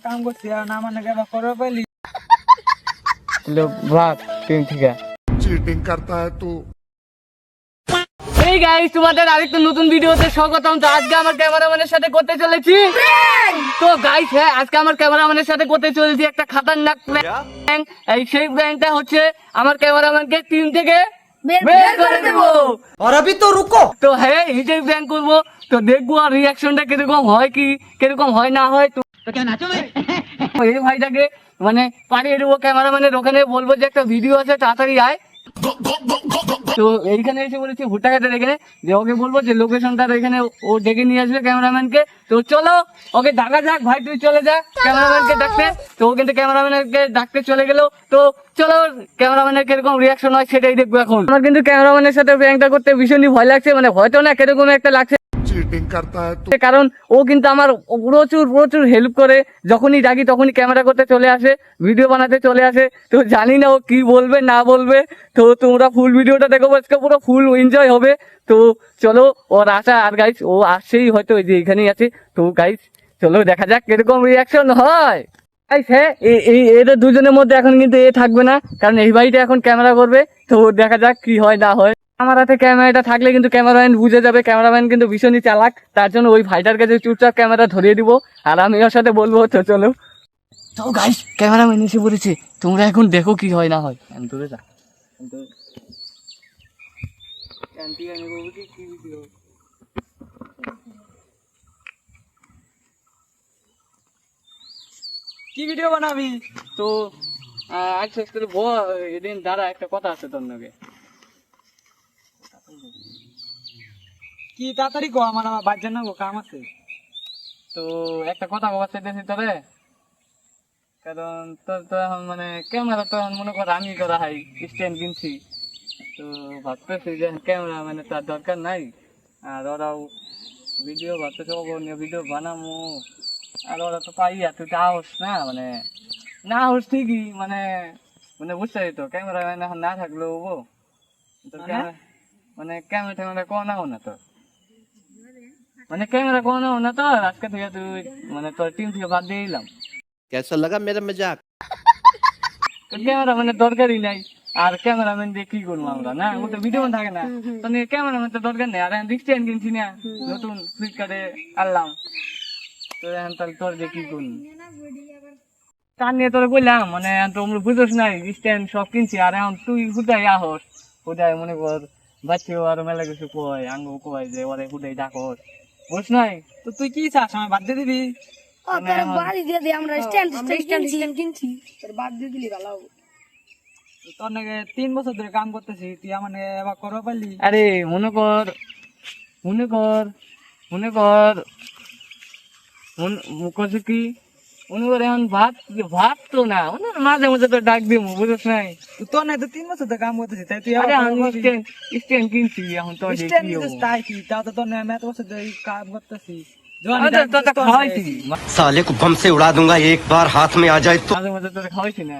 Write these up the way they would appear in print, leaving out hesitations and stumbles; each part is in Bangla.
কাম করছি আর না মানে গেবা করো পাইলি लो भाग टीम ठीक है चीटिंग करता है तू। এই গাইস তোমাদের আরেকটা নতুন ভিডিওতে স্বাগতম। তো আজকে আমার ক্যামেরাম্যানের সাথে করতে চলেছি তো গাইস হ্যাঁ আজকে আমার ক্যামেরাম্যানের সাথে করতে চলেছি একটা খতরনাক প্র্যাঙ্ক। এই সেই প্র্যাঙ্কটা হচ্ছে আমার ক্যামেরাম্যানকে টিম থেকে বের করে দেব। और अभी तो रुको তো হ্যাঁ এইটাই প্র্যাঙ্ক করবো। তো দেখবো আর রিয়াকশনটা কিরকম হয় কি কিরকম হয় না হয়। তো এই ভাইটাকে মানে পাঠিয়ে দেবো ক্যামেরাম্যানের ওখানে, বলবো যে একটা ভিডিও আছে তাড়াতাড়ি আয়। তো এইখানে এসে বলেছি ভুট্টা ঘাটের এখানে, যে ওকে বলবো যে লোকেশনটা এখানে ও ডেকে নিয়ে আসবে ক্যামেরাম্যানকে। তো চলো ওকে ডাকা যাক, ভাই তুই চলে যা ক্যামেরাম্যানকে ডাকতে। তো ও কিন্তু ক্যামেরাম্যানকে ডাকতে চলে গেল। তো চলো ক্যামেরাম্যানের কিরকম রিয়াকশন হয় সেটাই দেখবো এখন। আমার কিন্তু ক্যামেরাম্যানের সাথে প্র্যাঙ্কটা করতে ভীষণই ভয় লাগছে, মানে হয়তো না কিরকম একটা লাগছে, चीटिंग करता है तू। কারণ ও কিন্তু আমার প্রচুর হেল্প করে। যখনই ডাকি তখনই ক্যামেরা করতে চলে আসে, ভিডিও বানাতে চলে আসে। তো জানি না ও কি বলবে না বলবে। তো তোমরা ফুল ভিডিওটা দেখো, আজকে পুরো ফুল এনজয় হবে। তো চলো ওর আসা, আর গাইস ও আসছেই হয়তো, ওই যে এখানেই আছে। তো গাইস চলো দেখা যাক কিরকম রিয়াকশন হয়। গাইস হ্যাঁ এদের দুজনের মধ্যে এখন কিন্তু এ থাকবে না, কারণ এই ভাইটা এখন ক্যামেরা করবে। তো দেখা যাক কি হয় না হয়। আমার হাতে ক্যামেরাটা থাকলে কিন্তু ক্যামেরাম্যান বুঝে যাবে, ক্যামেরাম্যান কিন্তু ভীষণই চালাক। তার জন্য ওই ভাইটার কাছে চুপচাপ ক্যামেরা ধরিয়ে দিব, আর আমি ওর সাথে বলবো। তো চলো। তো গাইস ক্যামেরাম্যান এসে পড়েছে, তোমরা এখন দেখো কি হয় না হয়। দূরে যা কি ভিডিও বানাবি তো আচ্ছা এদিন দাঁড়া, একটা কথা আছে তোর নাকি। কি তাড়াতাড়ি কো, আমার আমার বাজার না গো, কাম আছে। তো একটা কথা বলতে চাইতেছি তোরে, কারণ তোর তো এখন মানে ক্যামেরা তো এখন মনে কর আমি করা হয়, স্ট্যান্ড কিনছি। তো ভাবতেছি যে ক্যামেরা মানে তার দরকার নাই, আর ওরাও ভিডিও ভাবতেছে ভিডিও বানাবো, আর ওরা তো পাইয়া তুই তো আহস না, মানে না আহস ঠিকই, মানে মানে বুঝতে তো ক্যামেরা মানে এখন না থাকলেও তো মানে ক্যামেরা ট্যামেরা কোন না তো, মানে ক্যামেরা কোন না তো আজকে থেকে তুই মানে তোর টিম থেকে বাদ দিয়ে দিলাম। कैसा लगा मेरा मजाक? ক্যামেরা মানে দরকারই নাই, আর ক্যামেরাম্যান দিয়ে কি করবো আমরা, না ও তো ভিডিও থাকে না। তাহলে ক্যামেরাম্যান তো দরকার নেই। আর এখন স্ট্যান্ড কিনছি না নতুন, ফ্লিপকার্টে আনলাম। তো এখন তাহলে তোর দিয়ে কি করবো, তার নিয়ে তোরে বললাম মানে তোমরা বুঝোস নাই, স্ট্যান্ড সব কিনছি। আর এখন তুই হুদাই আহস, হুদাই মনে কর বাচ্চাও আর মেলা কিছু কয়, আঙ্গু কয় যে ওরে হুদাই ডাকস, বুঝ নাই। তো তুই কি চাস, আমার বাদ দিয়ে দিবি? তোর নাকি 3 বছর ধরে কাম করতেছি, তুই আমার নাকি এবার করো পারলি? আরে মনে কর মনে কর মনে কর করছে কি, মনে কর এখন ভাত ভাত তো না, মাঝে মাঝে তো ডাক দিব, বুঝছ নাই। তো তোর নাই তো 3 বছর ধরে কাম করতেছি, তাই তুই আরে আবার আমি স্ট্যান্ড কিনছি, এখন তো স্ট্যান্ড নিছিস তাই কি? তাও তো তোর নাই, আমি এত বছর ধরে কাম করতেছি। খাওয়াইছি साले को बम से उड़ा दूंगा एक बार हाथ में आ जाए तो। মাঝে মাঝে তোরা খাওয়াইছি না,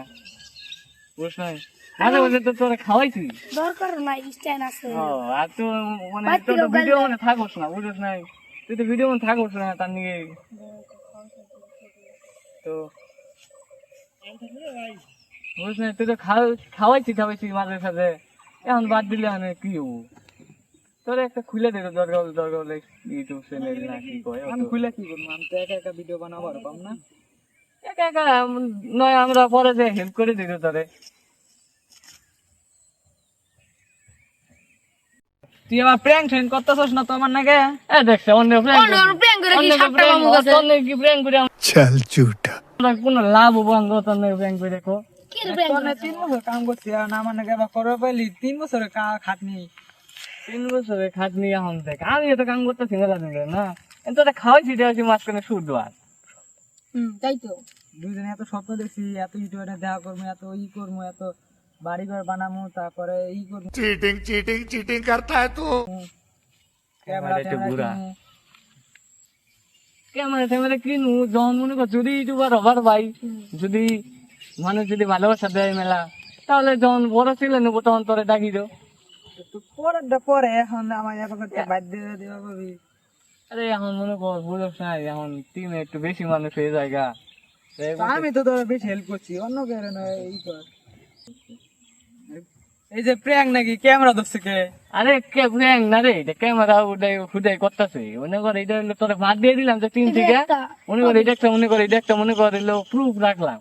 বুঝছ নাই, মাঝে মাঝে তো তোরা খাওয়াইছি। দরকার নাই স্ট্যান্ড আছে। ও আর তো মানে তোর তো ভিডিও মানে থাকোস না, বুঝছ নাই, তুই তো ভিডিও মানে থাকোস না তার নিয়ে। তো বুঝছ নাই, তুই তো খাওয়াইছি মাঝে সাথে, এখন বাদ দিলে মানে কি হবো। তোর একটা খুলে দে দরকার হলে ইউটিউব চ্যানেল না কি কয়, আমি খুলে কি করবো? আমি তো একা একা ভিডিও বানাবো, আর পাম না। একা একা নয়, আমরা পরে যে হেল্প করে দিত তোরে। তুই আবার প্র্যাঙ্ক ট্রেন করতেছস না তো আমার নাকি? এ দেখছে অন্য প্র্যাঙ্ক করে কি সাতটা মামু কাছে কি প্র্যাঙ্ক করে चल झूठा। আমরা কোনো লাভ হবো আঙ্গ তোর প্র্যাঙ্ক করে দেখো। কি প্র্যাঙ্ক? তোর নাই 3 বছর কাম করছি আর না আমার নাকি এবার করো পারলি? 3 বছরের খাটনি। 3 বছরে খাটনি এখন দেখ, আমি এত কাম করতেছি মেলা দিন ধরে না, তোরা খাওয়াইছি দেওয়াছি মাঝখানে শুদ্ধ। আর তাই তো দুজনে এত স্বপ্ন দেখছি, এত ইউটিউবে দেখা করবো, এত করবো, এত বাড়ি ঘর বানাবো, তারপরে করবো, चीटिंग चीटिंग चीटिंग करता है तू। ক্যামেরা ঘুরা ক্যামেরা কিনু, যখন মনে কর যদি ইউটিউবার হবার ভাই, যদি মানুষ যদি ভালোবাসা দেয় মেলা, তাহলে যখন বড় ছিল নেবো তখন তোরে ডাকি দো। পরে পরে এখন আমার এখন বাধ্য দেওয়া পাবি। আরে এখন মনে কর বুঝছ না, এখন টিমে একটু বেশি মানুষ হয়ে জায়গা। তো আমি তো তোর বেশি হেল্প করছি, অন্য কেউ নয়। এই কর, এই যে প্র্যাঙ্ক নাকি ক্যামেরা ধরছে কে? আরে কে প্র্যাঙ্ক না রে, এটা ক্যামেরা ফুটাই করতেছে। মনে কর এটা হলো তোরে বাদ দিয়ে দিলাম যে টিম থেকে, মনে কর এটা একটা মনে কর এটা একটা মনে কর এলো প্রুফ রাখলাম,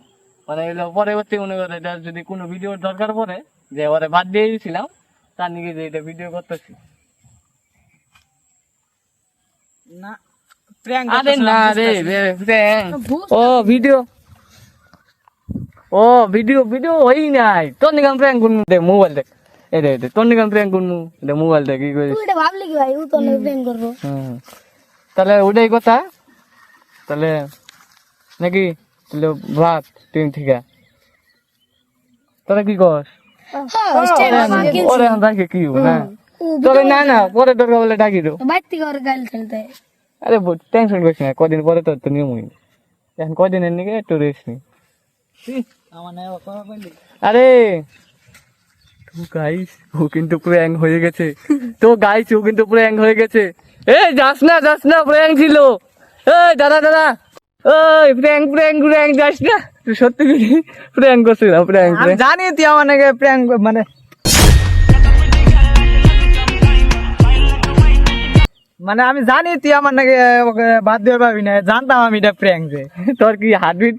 মানে এলো পরবর্তী মনে কর এটা যদি কোনো ভিডিওর দরকার পড়ে যে ওরে বাদ দিয়ে দিয়েছিলাম তার নিকে যে এটা ভিডিও করতেছি। না প্র্যাঙ্ক আরে না রে প্র্যাঙ্ক, ও ভিডিও, ও ভিডিও ভিডিও হই নাই। তোর নিকাম প্র্যাঙ্ক করবো দে, মোবাইল দেখ, এটা এটা তোর নিকাম প্র্যাঙ্ক করবো দে, মোবাইল দেখ কি করিস। তুই এটা ভাবলি কি ভাই, ও তো অনেক প্রেম করবো। তাহলে ওটাই কথা, তাহলে নাকি তাহলে ভাত টিম থেকে তোরা কি কর? ওরে এখন ডাকে কি হ্যাঁ তবে না না পরে দরকার বলে ডাকি তো। বাইর থেকে ওর গাল খেলতে হয়। আরে টেনশন করিস না, কদিন পরে তোর তো নিয়ম হইনি, এখন কদিনের নিকে একটু রেস্ট নি। আমার নাই কথা বললি। আরে তো গাইস ও কিন্তু প্র্যাঙ্ক হয়ে গেছে, তো গাইস ও কিন্তু প্র্যাঙ্ক হয়ে গেছে। এই যাস না প্র্যাঙ্ক ছিল। এই দাদা দাদা ওই প্র্যাঙ্ক প্র্যাঙ্ক প্র্যাঙ্ক যাস না, তুই সত্যি প্র্যাঙ্ক করছিলাম প্র্যাঙ্ক। আমি জানি তুই আমার নাকি প্র্যাঙ্ক মানে আমি জানি তুই আমার নাকি ওকে বাদ দিয়ে পাবি না, জানতাম আমি এটা প্র্যাঙ্ক যে। তোর কি হার্টবিট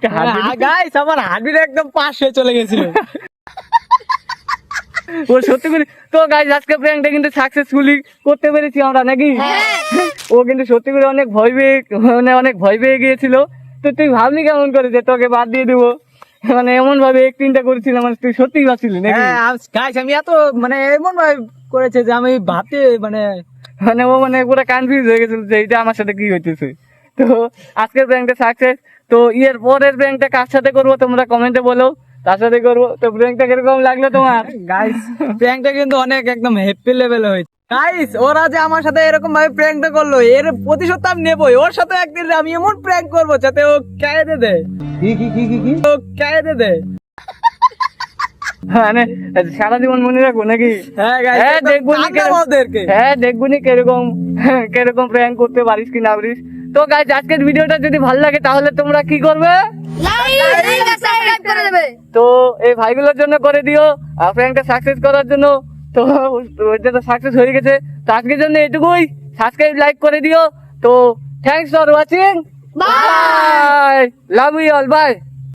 গাইস আমার হার্টবিট একদম 500 চলে গেছিল। ও সত্যি করে তো গাইস আজকে প্র্যাঙ্কটা কিন্তু সাকসেসফুলি করতে পেরেছি আমরা নাকি। ও কিন্তু সত্যি করে অনেক ভয় পেয়ে মানে অনেক ভয় পেয়ে গিয়েছিল। তো তুই ভাবলি কেমন করে যে তোকে বাদ দিয়ে দেবো, মানে এমন ভাবে একটিংটা করেছিলাম, মানে তুই সত্যি ভাবছিলি নাকি? হ্যাঁ গাইস আমি এত মানে এমন ভাবে করেছে যে আমি ভাবতে মানে মানে ও মানে পুরো কনফিউজ হয়ে গেছিল যে এটা আমার সাথে কি হইতেছে। তো আজকের প্র্যাঙ্কটা সাকসেস। তো এর পরের প্র্যাঙ্কটা কার সাথে করবো তোমরা কমেন্টে বলো, তার সাথে করবো। তো প্র্যাঙ্কটা কিরকম লাগলো তোমার? গাইস প্র্যাঙ্কটা কিন্তু অনেক একদম হ্যাপি লেভেল হয়েছে। গাইস ওরা যে আমার সাথে এরকম ভাবে প্র্যাঙ্কটা করলো, এর প্রতিশোধ আমি নেবই। ওর সাথে একদিন আমি এমন প্র্যাঙ্ক করবো যাতে ও কায়দে দেয়। কি ও কায়দে দেয়। মানে সারা জীবন মনে রাখবো নাকি? হ্যাঁ গাইস হ্যাঁ দেখবো নি ওদেরকে। হ্যাঁ দেখবো নি কিরকম কিরকম প্র্যাঙ্ক করতে পারিস কি না পারিস। তো গাইস আজকের ভিডিওটা যদি ভালো লাগে তাহলে তোমরা কি করবে? লাইক আর সাবস্ক্রাইব করে দেবে। তো এই ভাইগুলোর জন্য করে দিও, আর প্র্যাঙ্কটা সাকসেস করার জন্য। তো ওইটা তো সাকসেস হয়ে গেছে, তো আজকের জন্য এটুকুই। সাবস্ক্রাইব লাইক করে দিও। তো thanks for watching, bye, love you all, by.